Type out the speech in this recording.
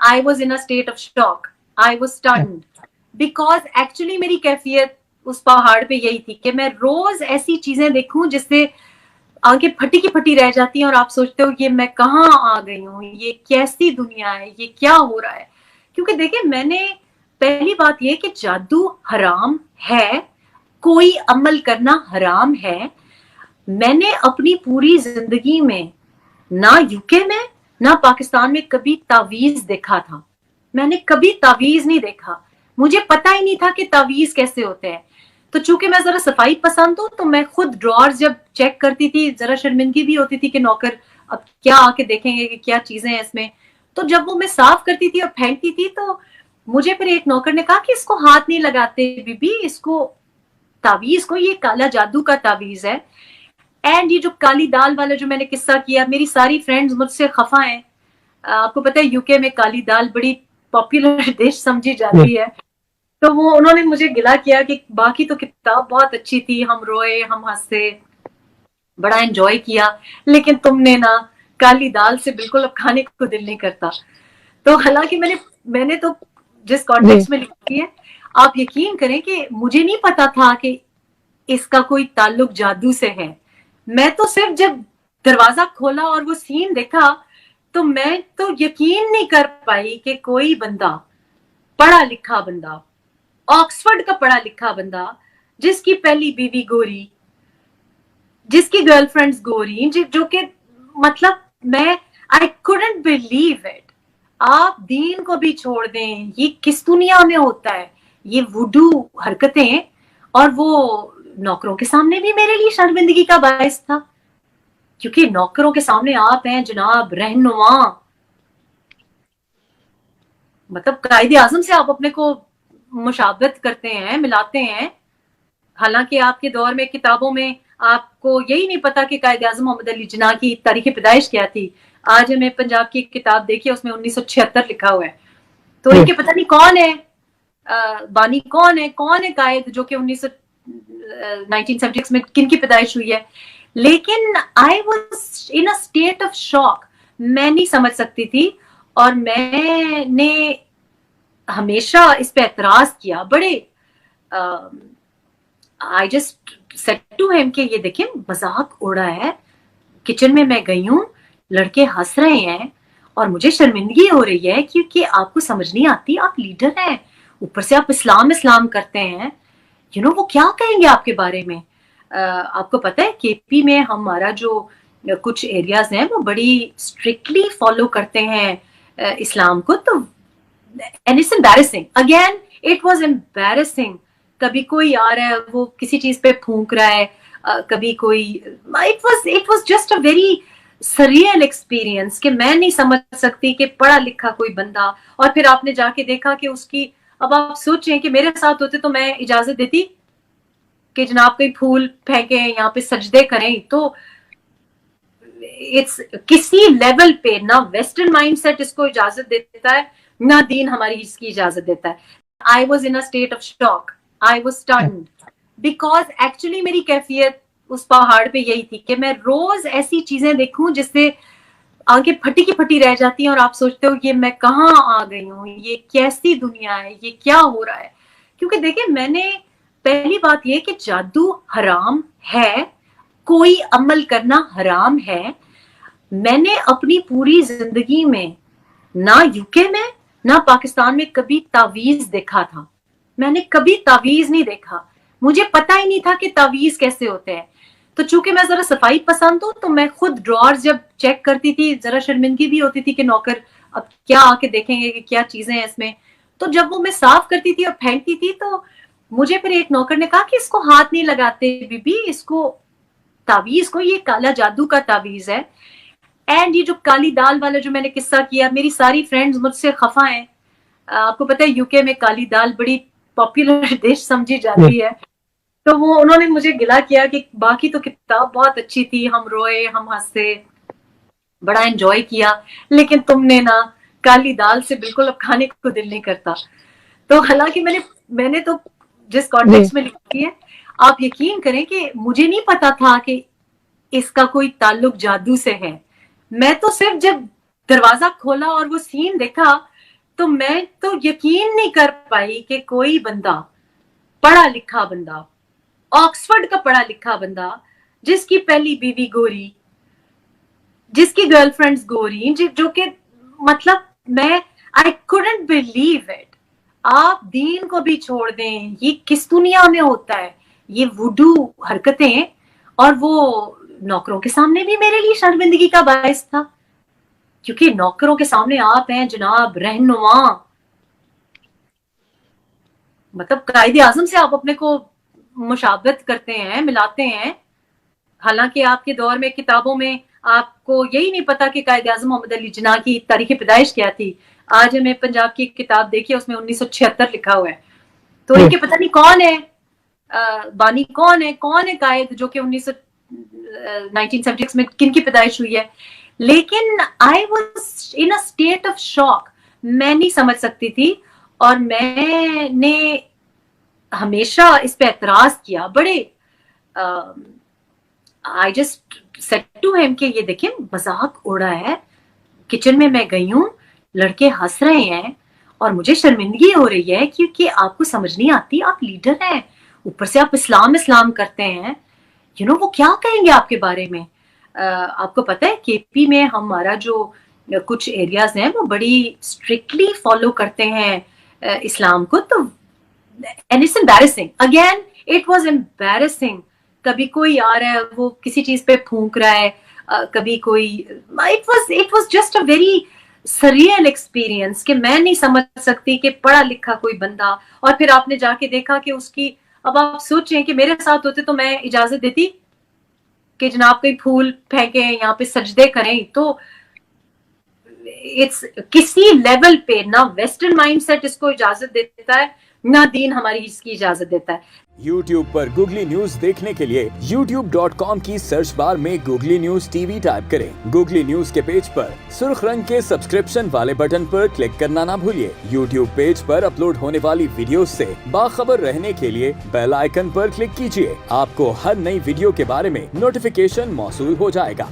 I was in a state of shock, I was stunned, because actually मेरी कैफियत उस पहाड़ पे यही थी कि मैं रोज ऐसी चीजें देखूं जिससे आंखें फटी की फटी रह जाती हैं और आप सोचते हो ये मैं कहाँ आ गई हूँ, ये कैसी दुनिया है, ये क्या हो रहा है। क्योंकि देखिए, मैंने पहली बात ये कि जादू हराम है, कोई अमल करना हराम है। मैंने अपनी पूरी जिंदगी में ना यूके में ना पाकिस्तान में कभी तावीज देखा था। मैंने कभी तावीज नहीं देखा, मुझे पता ही नहीं था कि तावीज कैसे होते हैं। तो चूंकि मैं जरा सफाई पसंद हूँ तो मैं खुद ड्रॉर्स जब चेक करती थी, जरा शर्मिंदगी भी होती थी कि नौकर अब क्या आके देखेंगे कि क्या चीजें हैं इसमें। तो जब वो मैं साफ करती थी और फेंकती थी तो मुझे फिर एक नौकर ने कहा कि इसको हाथ नहीं लगाते बीबी, इसको तावीज को, ये काला जादू का तावीज है। एंड ये जो काली दाल वाला जो मैंने किस्सा किया, मेरी सारी फ्रेंड्स मुझसे खफा हैं। आपको पता है यूके में काली दाल बड़ी पॉपुलर डिश समझी जाती है। तो वो उन्होंने मुझे गिला किया कि बाकी तो किताब बहुत अच्छी थी, हम रोए, हम हंसे, बड़ा एंजॉय किया, लेकिन तुमने ना काली दाल से बिल्कुल अब खाने को दिल नहीं करता। तो हालांकि मैंने तो जिस कॉन्टेक्स्ट में लिखी है, आप यकीन करें कि मुझे नहीं पता था कि इसका कोई ताल्लुक जादू से है। मैं तो सिर्फ जब दरवाजा खोला और वो सीन देखा तो मैं तो यकीन नहीं कर पाई कि कोई बंदा, पढ़ा लिखा बंदा, ऑक्सफोर्ड का पढ़ा लिखा बंदा, जिसकी पहली बीवी गोरी, जिसकी गर्लफ्रेंड्स गोरी, जो कि मतलब मैं आई कुडंट बिलीव इट। आप दीन को भी छोड़ दें, ये किस दुनिया में होता है, ये वुडू हरकतें। और वो नौकरों के सामने भी मेरे लिए शर्मिंदगी का बायस था, क्योंकि नौकरों के सामने आप हैं जनाब रहनुमा, मतलब कायदे आजम से आप अपने को मुशाबत करते हैं, मिलाते हैं। हालांकि आपके दौर में किताबों में आपको यही नहीं पता कि कायदे आजम मोहम्मद अली जिन्ना की तारीख पैदाइश क्या थी। आज हमें पंजाब की किताब देखिए, उसमें 1976 लिखा हुआ है। तो इनके पता नहीं कौन है बानी, कौन है कायद, जो कि 1976 में किन की पैदाइश हुई है। लेकिन I was in a state of shock, मैं नहीं समझ सकती थी। और मैंने हमेशा इस पे एतराज किया, बड़े I just said to him कि ये देखिए मजाक उड़ा है। किचन में मैं गई हूँ, लड़के हंस रहे हैं और मुझे शर्मिंदगी हो रही है, क्योंकि आपको समझ नहीं आती, आप लीडर हैं, ऊपर से आप इस्लाम करते हैं, यू नो वो क्या कहेंगे आपके बारे में। आपको पता है केपी में हमारा जो कुछ एरियाज हैं वो बड़ी स्ट्रिक्टली फॉलो करते हैं इस्लाम को। तो and it's embarrassing, again it was embarrassing. कभी कोई आ रहा है वो किसी चीज पे फूंक रहा है, कभी कोई, it was just a very surreal experience कि मैं नहीं समझ सकती कि पढ़ा लिखा कोई बंदा। और फिर आपने जाके देखा कि उसकी, अब आप सोचें कि मेरे साथ होते तो मैं इजाजत देती कि जनाब कोई फूल फेंके, यहाँ पे सजदे करें। तो इट्स किसी लेवल पे ना वेस्टर्न माइंडसेट इसको इजाजत देता है, ना दीन हमारी इसकी इजाजत देता है। I was in a state of shock, I was stunned, because actually मेरी कैफियत उस पहाड़ पे यही थी कि मैं रोज ऐसी चीजें देखूं जिससे आंखें फटी की फटी रह जाती हैं और आप सोचते हो ये मैं कहाँ आ गई हूँ, ये कैसी दुनिया है, ये क्या हो रहा है। क्योंकि देखिए, मैंने पहली बात ये कि जादू हराम है, कोई अमल करना हराम है। मैंने अपनी पूरी जिंदगी में ना यूके में ना पाकिस्तान में कभी तावीज देखा था। मैंने कभी तावीज नहीं देखा, मुझे पता ही नहीं था कि तावीज कैसे होते हैं। तो चूंकि मैं जरा सफाई पसंद हूँ तो मैं खुद ड्रॉर्स जब चेक करती थी, जरा शर्मिंदगी भी होती थी कि नौकर अब क्या आके देखेंगे कि क्या चीजें हैं इसमें। तो जब वो मैं साफ करती थी और फेंकती थी तो मुझे फिर एक नौकर ने कहा कि इसको हाथ नहीं लगाते बीबी, इसको तावीज को, ये काला जादू का तावीज है। एंड ये जो काली दाल वाला जो मैंने किस्सा किया, मेरी सारी फ्रेंड्स मुझसे खफा हैं। आपको पता है यूके में काली दाल बड़ी पॉपुलर डिश समझी जाती है। तो वो उन्होंने मुझे गिला किया कि बाकी तो किताब बहुत अच्छी थी, हम रोए, हम हंसे, बड़ा एंजॉय किया, लेकिन तुमने ना काली दाल से बिल्कुल अब खाने को दिल नहीं करता। तो हालांकि मैंने तो जिस कॉन्टेक्स्ट में लिखी है, आप यकीन करें कि मुझे नहीं पता था कि इसका कोई ताल्लुक जादू से है। मैं तो सिर्फ जब दरवाजा खोला और वो सीन देखा تو میں تو یقین نہیں کر پائی کہ کوئی بندہ پڑھا لکھا بندہ, آکسفورڈ کا پڑھا لکھا بندہ, جس کی پہلی بیوی گوری, جس کی گرل فرینڈز گوری, جو کہ مطلب میں I couldn't believe it. آپ دین کو بھی چھوڑ دیں, یہ کس دنیا میں ہوتا ہے, یہ وڈو حرکتیں. اور وہ نوکروں کے سامنے بھی میرے لیے شرمندگی کا باعث تھا, کیونکہ نوکروں کے سامنے آپ ہیں جناب رہنما, مطلب قائد اعظم سے آپ اپنے کو مشابہت کرتے ہیں, ملاتے ہیں. حالانکہ آپ کے دور میں کتابوں میں آپ کو یہی نہیں پتا کہ قائد اعظم محمد علی جناح کی تاریخ پیدائش کیا تھی. آج ہمیں پنجاب کی کتاب دیکھیے, اس میں 1976 لکھا ہوا ہے. تو ان کے پتہ نہیں کون ہے بانی, کون ہے قائد جو کہ 1976 میں کن کی پیدائش ہوئی ہے. لیکن I was in a state of shock. میں نہیں سمجھ سکتی تھی, اور میں نے ہمیشہ اس پہ اعتراض کیا. بڑے I just said to him کہ یہ دیکھیں مذاق اڑا ہے. کچن میں گئی ہوں, لڑکے ہنس رہے ہیں, اور مجھے شرمندگی ہو رہی ہے کیونکہ آپ کو سمجھ نہیں آتی, آپ لیڈر ہیں, اوپر سے آپ اسلام کرتے ہیں. وہ کیا کہیں گے آپ کے بارے میں. آپ کو پتہ ہے کے پی میں ہمارا جو کچھ ایریاز ہیں وہ بڑی اسٹرکٹلی فالو کرتے ہیں اسلام کو. تو and it's embarrassing. Again, it was embarrassing. کبھی کوئی آ رہا ہے وہ کسی چیز پہ پھونک رہا ہے, کبھی کوئی, it was just a very surreal experience کہ میں نہیں سمجھ سکتی کہ پڑھا لکھا کوئی بندہ. اور پھر آپ نے جا کے دیکھا کہ اس کی, اب آپ سوچیں کہ میرے ساتھ ہوتے تو میں اجازت دیتی کہ جناب کوئی پھول پھینکیں, یہاں پہ سجدے کریں. تو کسی لیول پہ نہ ویسٹرن مائنڈ سیٹ اس کو اجازت دیتا ہے, نہ دین ہماری اس کی اجازت دیتا ہے. YouTube پر گوگلی نیوز دیکھنے کے لیے youtube.com کی سرچ بار میں googly news T V type کریں. گوگلی نیوز کے پیج پر سرخ رنگ کے سبسکرپشن والے بٹن پر کلک کرنا نہ بھولیے. YouTube پیج پر اپلوڈ ہونے والی ویڈیوز سے باخبر رہنے کے لیے بیل آئیکن پر کلک کیجیے. آپ کو ہر نئی ویڈیو کے بارے میں نوٹیفیکیشن موصول ہو جائے گا.